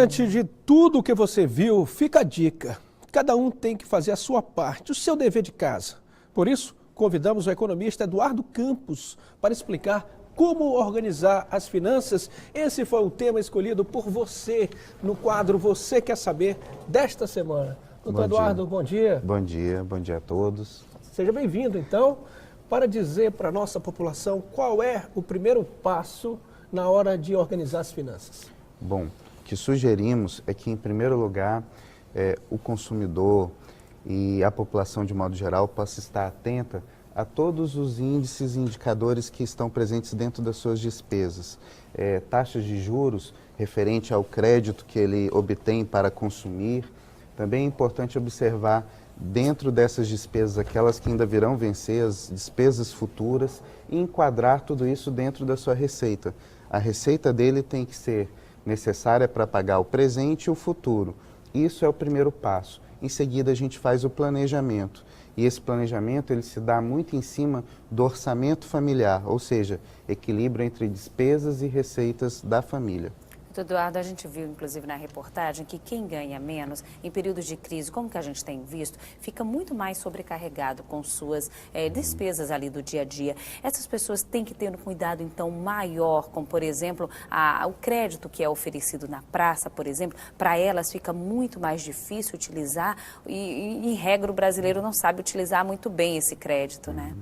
Diante de tudo o que você viu, fica a dica. Cada um tem que fazer a sua parte, o seu dever de casa. Por isso, convidamos o economista Eduardo Campos para explicar como organizar as finanças. Esse foi o tema escolhido por você no quadro Você Quer Saber desta semana. Doutor Eduardo, bom dia. Bom dia a todos. Seja bem-vindo, então, para dizer para a nossa população qual é o primeiro passo na hora de organizar as finanças. Bom, o que sugerimos é que, em primeiro lugar, o consumidor e a população, de modo geral, possa estar atenta a todos os índices e indicadores que estão presentes dentro das suas despesas. Taxas de juros referente ao crédito que ele obtém para consumir. Também é importante observar, dentro dessas despesas, aquelas que ainda virão vencer, as despesas futuras, e enquadrar tudo isso dentro da sua receita. A receita dele tem que ser necessária para pagar o presente e o futuro. Isso é o primeiro passo. Em seguida, a gente faz o planejamento. E esse planejamento ele se dá muito em cima do orçamento familiar, ou seja, equilíbrio entre despesas e receitas da família. Eduardo, a gente viu, inclusive, na reportagem que quem ganha menos, em períodos de crise, como que a gente tem visto, fica muito mais sobrecarregado com suas despesas ali do dia a dia. Essas pessoas têm que ter um cuidado, então, maior, como, por exemplo, o crédito que é oferecido na praça, por exemplo, para elas fica muito mais difícil utilizar e, em regra, o brasileiro não sabe utilizar muito bem esse crédito, né?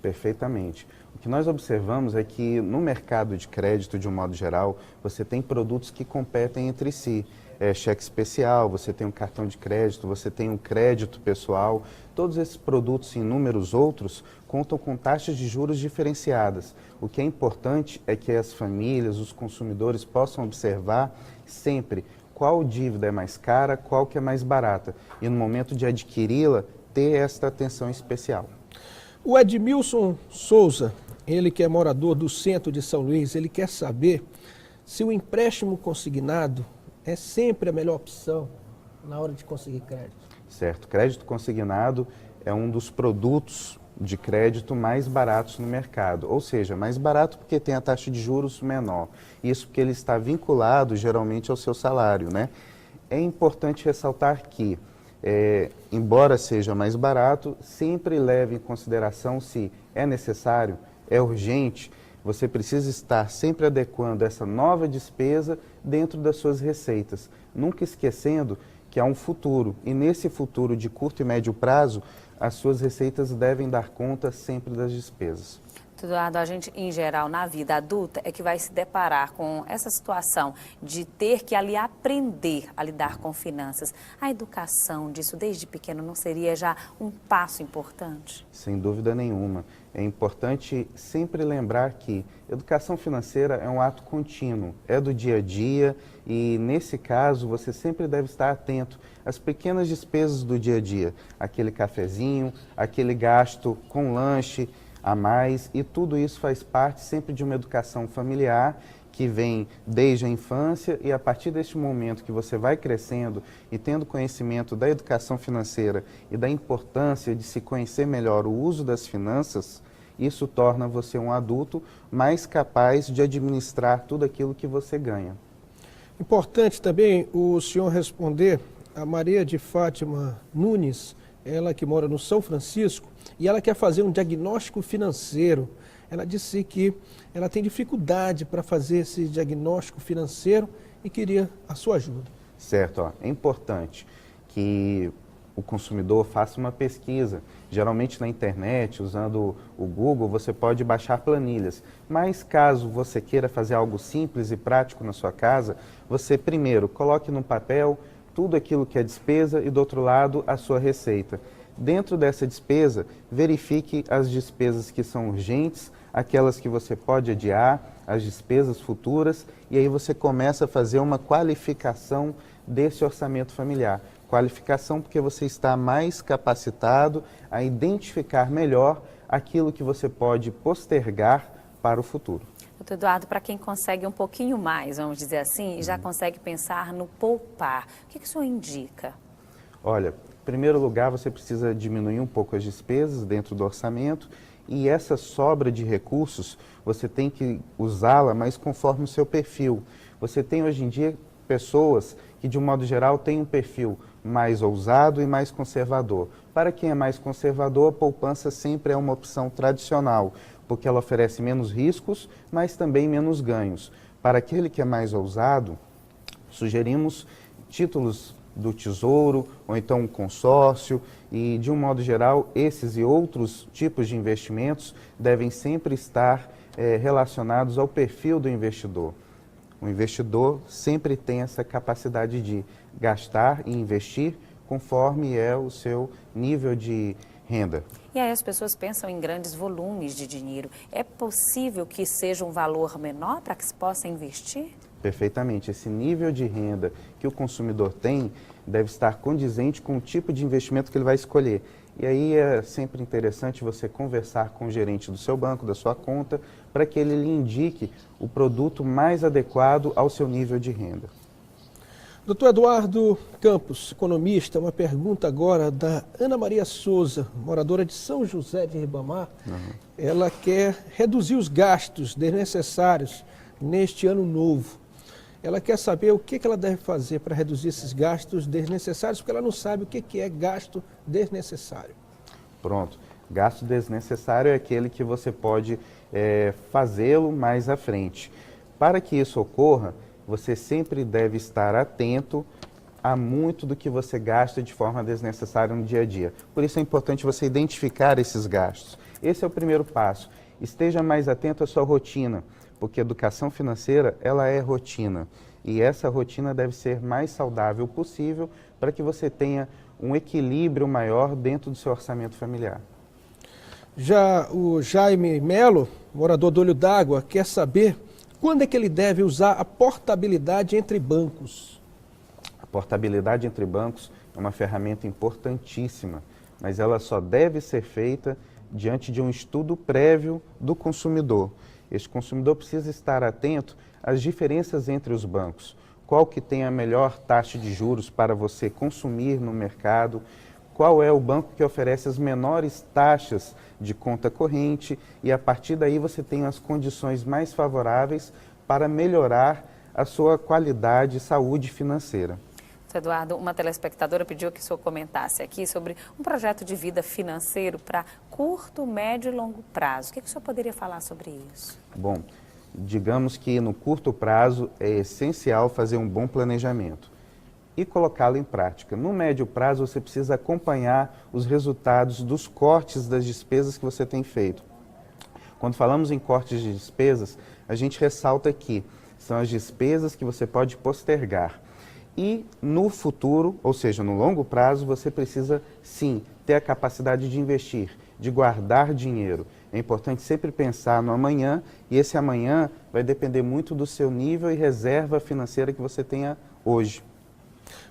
Perfeitamente. O que nós observamos é que no mercado de crédito, de um modo geral, você tem produtos que competem entre si. Cheque especial, você tem um cartão de crédito, você tem um crédito pessoal. Todos esses produtos e inúmeros outros contam com taxas de juros diferenciadas. O que é importante é que as famílias, os consumidores possam observar sempre qual dívida é mais cara, qual que é mais barata. E no momento de adquiri-la, ter esta atenção especial. O Edmilson Souza, ele que é morador do centro de São Luís, ele quer saber se o empréstimo consignado é sempre a melhor opção na hora de conseguir crédito. Certo. Crédito consignado é um dos produtos de crédito mais baratos no mercado. Ou seja, mais barato porque tem a taxa de juros menor. Isso porque ele está vinculado geralmente ao seu salário, né? É importante ressaltar que, embora seja mais barato, sempre leve em consideração se é necessário, é urgente, você precisa estar sempre adequando essa nova despesa dentro das suas receitas, nunca esquecendo que há um futuro, e nesse futuro de curto e médio prazo, as suas receitas devem dar conta sempre das despesas. Eduardo, a gente, em geral, na vida adulta, é que vai se deparar com essa situação de ter que ali aprender a lidar com finanças. A educação disso desde pequeno não seria já um passo importante? Sem dúvida nenhuma. É importante sempre lembrar que educação financeira é um ato contínuo, é do dia a dia e, nesse caso, você sempre deve estar atento às pequenas despesas do dia a dia. Aquele cafezinho, aquele gasto com lanche a mais, e tudo isso faz parte sempre de uma educação familiar que vem desde a infância, e a partir deste momento que você vai crescendo e tendo conhecimento da educação financeira e da importância de se conhecer melhor o uso das finanças, isso torna você um adulto mais capaz de administrar tudo aquilo que você ganha. Importante também o senhor responder a Maria de Fátima Nunes, ela que mora no São Francisco, e ela quer fazer um diagnóstico financeiro. Ela disse que ela tem dificuldade para fazer esse diagnóstico financeiro e queria a sua ajuda. Certo, é importante que o consumidor faça uma pesquisa. Geralmente na internet, usando o Google, você pode baixar planilhas. Mas caso você queira fazer algo simples e prático na sua casa, você primeiro coloque no papel tudo aquilo que é despesa e, do outro lado, a sua receita. Dentro dessa despesa, verifique as despesas que são urgentes, aquelas que você pode adiar, as despesas futuras, e aí você começa a fazer uma qualificação desse orçamento familiar. Qualificação porque você está mais capacitado a identificar melhor aquilo que você pode postergar para o futuro. Doutor Eduardo, para quem consegue um pouquinho mais, vamos dizer assim, e já consegue pensar no poupar, o que o senhor indica? Olha, em primeiro lugar, você precisa diminuir um pouco as despesas dentro do orçamento, e essa sobra de recursos, você tem que usá-la, mas conforme o seu perfil. Você tem hoje em dia pessoas que de um modo geral tem um perfil mais ousado e mais conservador. Para quem é mais conservador, a poupança sempre é uma opção tradicional, porque ela oferece menos riscos, mas também menos ganhos. Para aquele que é mais ousado, sugerimos títulos do Tesouro, ou então um consórcio, e de um modo geral, esses e outros tipos de investimentos devem sempre estar relacionados ao perfil do investidor. O investidor sempre tem essa capacidade de gastar e investir conforme é o seu nível de renda. E aí as pessoas pensam em grandes volumes de dinheiro. É possível que seja um valor menor para que se possa investir? Perfeitamente. Esse nível de renda que o consumidor tem deve estar condizente com o tipo de investimento que ele vai escolher. E aí é sempre interessante você conversar com o gerente do seu banco, da sua conta, para que ele lhe indique o produto mais adequado ao seu nível de renda. Doutor Eduardo Campos, economista, uma pergunta agora da Ana Maria Souza, moradora de São José de Ribamar. Ela quer reduzir os gastos desnecessários neste ano novo. Ela quer saber o que ela deve fazer para reduzir esses gastos desnecessários, porque ela não sabe o que é gasto desnecessário. Pronto. Gasto desnecessário é aquele que você pode fazê-lo mais à frente. Para que isso ocorra, você sempre deve estar atento a muito do que você gasta de forma desnecessária no dia a dia. Por isso é importante você identificar esses gastos. Esse é o primeiro passo. Esteja mais atento à sua rotina, porque educação financeira, ela é rotina. E essa rotina deve ser mais saudável possível para que você tenha um equilíbrio maior dentro do seu orçamento familiar. Já o Jaime Melo, morador do Olho d'Água, quer saber quando é que ele deve usar a portabilidade entre bancos. A portabilidade entre bancos é uma ferramenta importantíssima, mas ela só deve ser feita diante de um estudo prévio do consumidor. Este consumidor precisa estar atento às diferenças entre os bancos. Qual que tem a melhor taxa de juros para você consumir no mercado? Qual é o banco que oferece as menores taxas de conta corrente? E a partir daí você tem as condições mais favoráveis para melhorar a sua qualidade e saúde financeira. Eduardo, uma telespectadora pediu que o senhor comentasse aqui sobre um projeto de vida financeiro para curto, médio e longo prazo. O que o senhor poderia falar sobre isso? Bom, digamos que no curto prazo é essencial fazer um bom planejamento e colocá-lo em prática. No médio prazo você precisa acompanhar os resultados dos cortes das despesas que você tem feito. Quando falamos em cortes de despesas, a gente ressalta que são as despesas que você pode postergar. E no futuro, ou seja, no longo prazo, você precisa sim ter a capacidade de investir, de guardar dinheiro. É importante sempre pensar no amanhã e esse amanhã vai depender muito do seu nível e reserva financeira que você tenha hoje.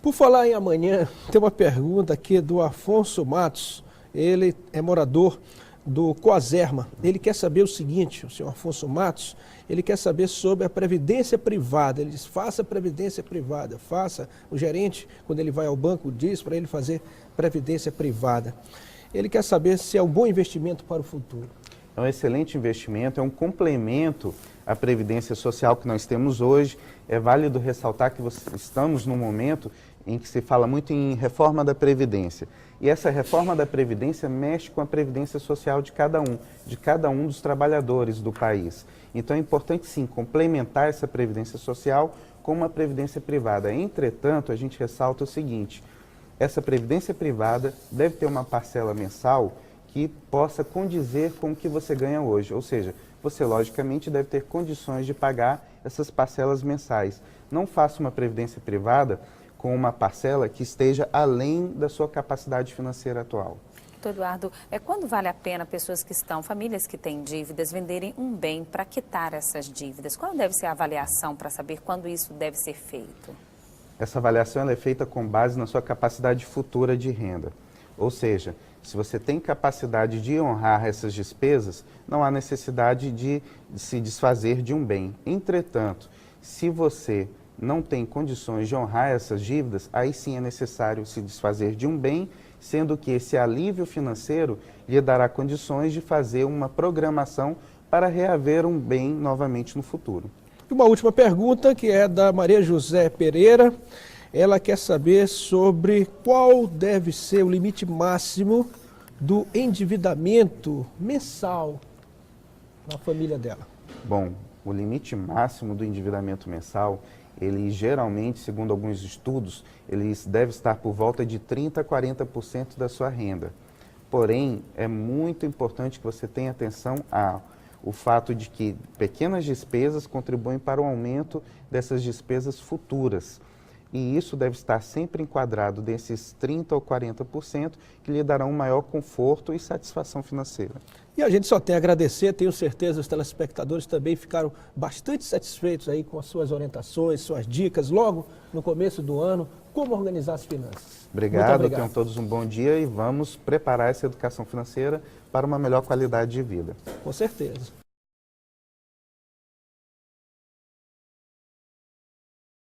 Por falar em amanhã, tem uma pergunta aqui do Afonso Matos. Ele é morador do Coazerma. Ele quer saber o seguinte, o senhor Afonso Matos, ele quer saber sobre a previdência privada. Ele diz, faça previdência privada, faça. O gerente, quando ele vai ao banco, diz para ele fazer previdência privada. Ele quer saber se é um bom investimento para o futuro. É um excelente investimento, é um complemento à previdência social que nós temos hoje. É válido ressaltar que estamos num momento em que se fala muito em reforma da Previdência. E essa reforma da Previdência mexe com a previdência social de cada um dos trabalhadores do país. Então é importante sim complementar essa previdência social com uma previdência privada. Entretanto, a gente ressalta o seguinte, essa previdência privada deve ter uma parcela mensal que possa condizer com o que você ganha hoje. Ou seja, você logicamente deve ter condições de pagar essas parcelas mensais. Não faça uma previdência privada com uma parcela que esteja além da sua capacidade financeira atual. Doutor Eduardo, quando vale a pena famílias que têm dívidas, venderem um bem para quitar essas dívidas? Qual deve ser a avaliação para saber quando isso deve ser feito? Essa avaliação ela é feita com base na sua capacidade futura de renda. Ou seja, se você tem capacidade de honrar essas despesas, não há necessidade de se desfazer de um bem. Entretanto, se você não tem condições de honrar essas dívidas, aí sim é necessário se desfazer de um bem, sendo que esse alívio financeiro lhe dará condições de fazer uma programação para reaver um bem novamente no futuro. Uma última pergunta, que é da Maria José Pereira. Ela quer saber sobre qual deve ser o limite máximo do endividamento mensal na família dela. Bom, o limite máximo do endividamento mensal, ele geralmente, segundo alguns estudos, ele deve estar por volta de 30% a 40% da sua renda. Porém, é muito importante que você tenha atenção ao fato de que pequenas despesas contribuem para o aumento dessas despesas futuras. E isso deve estar sempre enquadrado desses 30% ou 40% que lhe darão um maior conforto e satisfação financeira. E a gente só tem a agradecer, tenho certeza os telespectadores também ficaram bastante satisfeitos aí com as suas orientações, suas dicas, logo no começo do ano, como organizar as finanças. Obrigado, tenham todos um bom dia e vamos preparar essa educação financeira para uma melhor qualidade de vida. Com certeza.